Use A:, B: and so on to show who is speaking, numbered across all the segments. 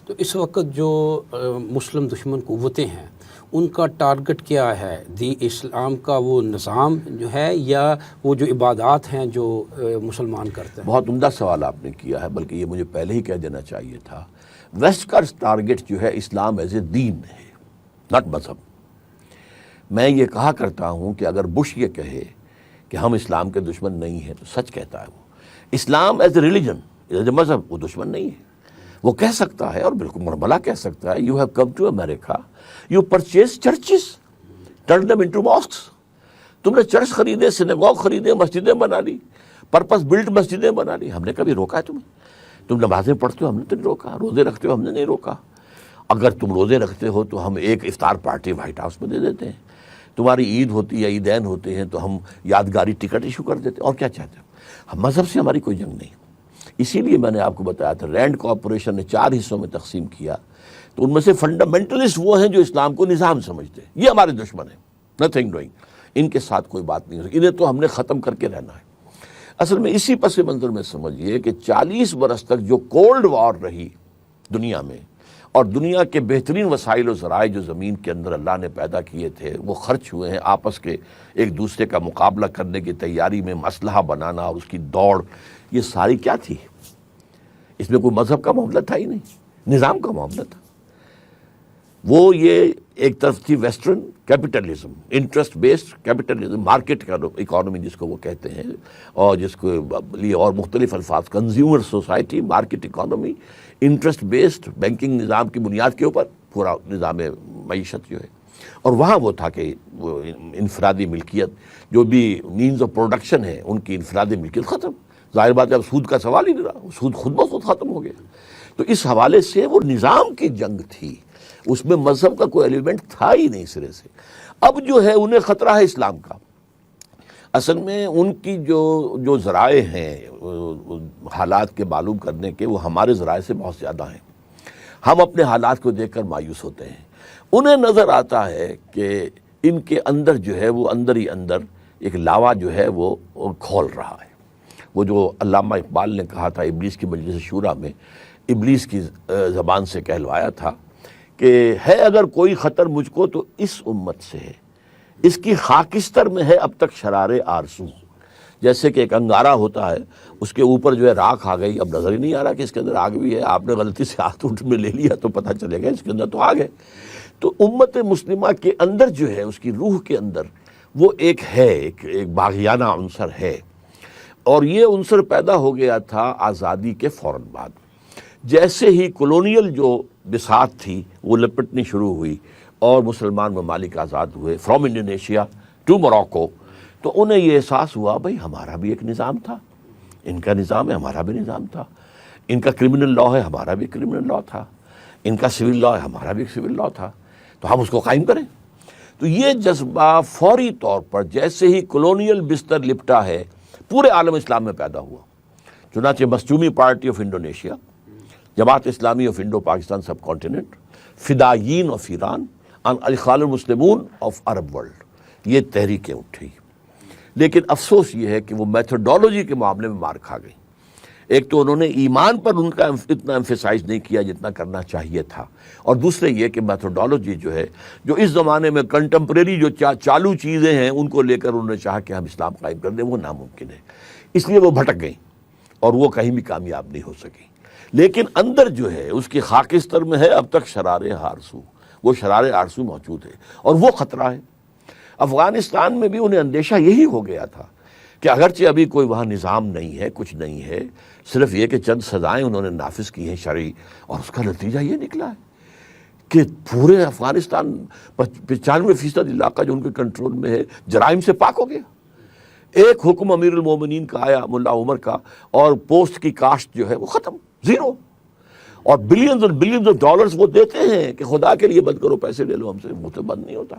A: تو اس وقت جو مسلم دشمن قوتیں ہیں ان کا ٹارگٹ کیا ہے؟ اسلام کا وہ نظام جو ہے یا وہ جو عبادات ہیں جو مسلمان کرتے ہیں؟
B: بہت عمدہ سوال آپ نے کیا ہے، بلکہ یہ مجھے پہلے ہی کہہ دینا چاہیے تھا۔ ویسٹ کا ٹارگٹ جو ہے اسلام ایز اے دین ہے، ناٹ مذہب۔ میں یہ کہا کرتا ہوں کہ اگر بش یہ کہے کہ ہم اسلام کے دشمن نہیں ہیں تو سچ کہتا ہے وہ۔ Islam is a religion, is a مذہب، وہ دشمن نہیں ہے۔ وہ کہہ سکتا ہے، اور بالکل مربلا کہہ سکتا ہے، you have come to America, you purchase churches, turn them into mosques. تم نے چرچ خریدے، سینیگوگ خریدے، مسجدیں بنا لی، پرپس بلڈ مسجدیں بنا لی۔ ہم نے کبھی روکا ہے تمہیں؟ تم نمازیں پڑھتے ہو، ہم نے تو نہیں روکا۔ روزے رکھتے ہو، ہم نے نہیں روکا۔ اگر تم روزے رکھتے ہو تو ہم ایک افطار پارٹی وائٹ ہاؤس میں دے دیتے ہیں۔ تمہاری عید ہوتی ہے، عیدین ہوتے ہیں تو ہم یادگاری ٹکٹ ایشو کر دیتے ہیں۔ اور کیا چاہتے ہو؟ مذہب سے ہماری کوئی جنگ نہیں۔ اسی لیے میں نے آپ کو بتایا تھا، رینڈ کارپوریشن نے 4 حصوں میں تقسیم کیا، تو ان میں سے فنڈامنٹلسٹ وہ ہیں جو اسلام کو نظام سمجھتے ہیں، یہ ہمارے دشمن ہیں، نتھنگ ڈوئنگ۔ ان کے ساتھ کوئی بات نہیں ہو سکتی، انہیں تو ہم نے ختم کر کے رہنا ہے۔ اصل میں اسی پس منظر میں سمجھیے کہ 40 برس تک جو کولڈ وار رہی دنیا میں، اور دنیا کے بہترین وسائل و ذرائع جو زمین کے اندر اللہ نے پیدا کیے تھے وہ خرچ ہوئے ہیں آپس کے ایک دوسرے کا مقابلہ کرنے کی تیاری میں، اسلحہ بنانا اور اس کی دوڑ، یہ ساری کیا تھی؟ اس میں کوئی مذہب کا معاملہ تھا ہی نہیں، نظام کا معاملہ تھا۔ وہ یہ ایک طرف تھی western capitalism, interest based capitalism, market economy جس کو وہ کہتے ہیں، اور جس کو لیے اور مختلف الفاظ، consumer society, market economy, interest based banking نظام کی بنیاد کے اوپر پورا نظام معیشت جو ہے۔ اور وہاں وہ تھا کہ وہ انفرادی ملکیت، جو بھی مینز آف پروڈکشن ہے ان کی انفرادی ملکیت ختم۔ ظاہر بات ہے اب سود کا سوال ہی نہیں رہا، سود خود بخود ختم ہو گیا۔ تو اس حوالے سے وہ نظام کی جنگ تھی، اس میں مذہب کا کوئی ایلیمنٹ تھا ہی نہیں سرے سے۔ اب جو ہے انہیں خطرہ ہے اسلام کا۔ اصل میں ان کی جو ذرائع ہیں حالات کے معلوم کرنے کے، وہ ہمارے ذرائع سے بہت زیادہ ہیں۔ ہم اپنے حالات کو دیکھ کر مایوس ہوتے ہیں۔ انہیں نظر آتا ہے کہ ان کے اندر جو ہے وہ اندر ہی اندر ایک لاوا جو ہے وہ کھول رہا ہے۔ وہ جو علامہ اقبال نے کہا تھا ابلیس کی مجلس شورا میں، ابلیس کی زبان سے کہلوایا تھا کہ ہے اگر کوئی خطر مجھ کو تو اس امت سے ہے، اس کی خاکستر میں ہے اب تک شرار آرزو۔ جیسے کہ ایک انگارہ ہوتا ہے، اس کے اوپر جو ہے راکھ آ گئی، اب نظر ہی نہیں آ رہا کہ اس کے اندر آگ بھی ہے، آپ نے غلطی سے ہاتھ اٹھ میں لے لیا تو پتہ چلے گا اس کے اندر تو آگ ہے۔ تو امت مسلمہ کے اندر جو ہے، اس کی روح کے اندر وہ ایک ہے، ایک باغیانہ عنصر ہے، اور یہ عنصر پیدا ہو گیا تھا آزادی کے فوراً بعد۔ جیسے ہی کولونیل جو بساط تھی وہ لپٹنی شروع ہوئی اور مسلمان ممالک آزاد ہوئے، فرام انڈونیشیا ٹو موراکو، تو انہیں یہ احساس ہوا بھائی ہمارا بھی ایک نظام تھا، ان کا نظام ہے، ہمارا بھی نظام تھا، ان کا کرمنل لا ہے، ہمارا بھی کرمنل لا تھا، ان کا سول لا ہے، ہمارا بھی سول لا تھا، تو ہم اس کو قائم کریں۔ تو یہ جذبہ فوری طور پر جیسے ہی کولونیل بستر لپٹا ہے پورے عالم اسلام میں پیدا ہوا۔ چنانچہ مظلومی party of Indonesia, Jamaat Islami of Indo Pakistan subcontinent, فدائیین آف ایران، الاخوان المسلمون آف عرب ورلڈ، یہ تحریکیں اٹھی۔ لیکن افسوس یہ ہے کہ وہ میتھڈولوجی کے معاملے میں مار کھا گئی۔ ایک تو انہوں نے ایمان پر ان کا اتنا ایمفیسائز نہیں کیا جتنا کرنا چاہیے تھا، اور دوسرے یہ کہ میتھڈولوجی جو ہے، جو اس زمانے میں کنٹمپریری جو چالو چیزیں ہیں ان کو لے کر انہوں نے چاہا کہ ہم اسلام قائم کر دیں، وہ ناممکن ہے۔ اس لیے وہ بھٹک گئیں اور وہ کہیں بھی کامیاب نہیں ہو سکی۔ لیکن اندر جو ہے اس کی خاکستر میں ہے اب تک شرار آرزو، وہ شرار آرزو موجود ہے، اور وہ خطرہ ہے۔ افغانستان میں بھی انہیں اندیشہ یہی ہو گیا تھا کہ اگرچہ ابھی کوئی وہاں نظام نہیں ہے، کچھ نہیں ہے، صرف یہ کہ چند سزائیں انہوں نے نافذ کی ہیں شرعی، اور اس کا نتیجہ یہ نکلا ہے کہ پورے افغانستان 95% علاقہ جو ان کے کنٹرول میں ہے جرائم سے پاک ہو گیا۔ ایک حکم امیر المومنین کا آیا ملا عمر کا، اور پوسٹ کی کاشت جو ہے وہ ختم، زیرو، اور بلینز اور بلینز آف ڈالرز وہ دیتے ہیں کہ خدا کے لیے بند کرو، پیسے لے لو ہم سے، منہ سے بند نہیں ہوتا۔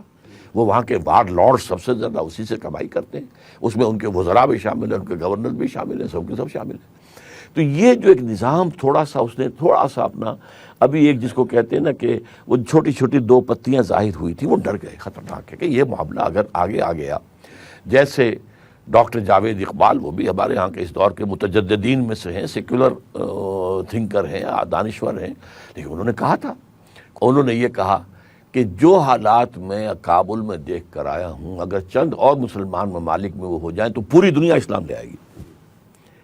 B: وہ وہاں کے وارڈ لارڈ سب سے زیادہ اسی سے کمائی کرتے ہیں، اس میں ان کے وزراء بھی شامل ہیں، ان کے گورنر بھی شامل ہیں، سب کے سب شامل ہیں۔ تو یہ جو ایک نظام تھوڑا سا اس نے تھوڑا سا اپنا، ابھی ایک جس کو کہتے ہیں نا کہ وہ چھوٹی چھوٹی 2 پتیاں ظاہر ہوئی تھی، وہ ڈر گئے، خطرناک ہے کہ یہ معاملہ اگر آگے آ گیا، جیسے ڈاکٹر جاوید اقبال، وہ بھی ہمارے ہاں کے اس دور کے متجددین میں سے ہیں، سیکولر تھنکر ہیں، دانشور ہیں، لیکن انہوں نے کہا تھا، انہوں نے یہ کہا کہ جو حالات میں کابل میں دیکھ کر آیا ہوں، اگر چند اور مسلمان ممالک میں وہ ہو جائیں تو پوری دنیا اسلام لے آئے گی.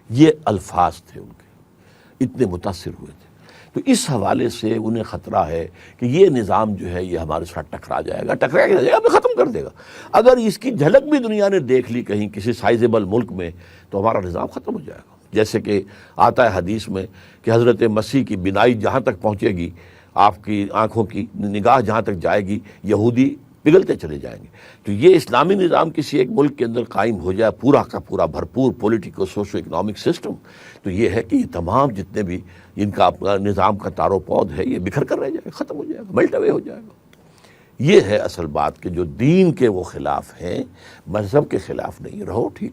B: یہ الفاظ تھے ان کے، اتنے متاثر ہوئے تھے. تو اس حوالے سے انہیں خطرہ ہے کہ یہ نظام جو ہے یہ ہمارے ساتھ ٹکرا جائے گا، ہمیں ختم کر دے گا. اگر اس کی جھلک بھی دنیا نے دیکھ لی کہیں کسی سائزیبل ملک میں تو ہمارا نظام ختم ہو جائے گا. جیسے کہ آتا ہے حدیث میں کہ حضرت مسیح کی بینائی جہاں تک پہنچے گی، آپ کی آنکھوں کی نگاہ جہاں تک جائے گی، یہودی پگھلتے چلے جائیں گے. تو یہ اسلامی نظام کسی ایک ملک کے اندر قائم ہو جائے، پورا کا پورا بھرپور پولیٹیکل سوشو اکنامک سسٹم، تو یہ ہے کہ یہ تمام جتنے بھی ان کا اپنا نظام کا تار و پود ہے یہ بکھر کر رہ جائے گا، ختم ہو جائے گا، میلٹ اوے ہو جائے گا. یہ ہے اصل بات کہ جو دین کے وہ خلاف ہیں، مذہب کے خلاف نہیں. رہو ٹھیک ہے.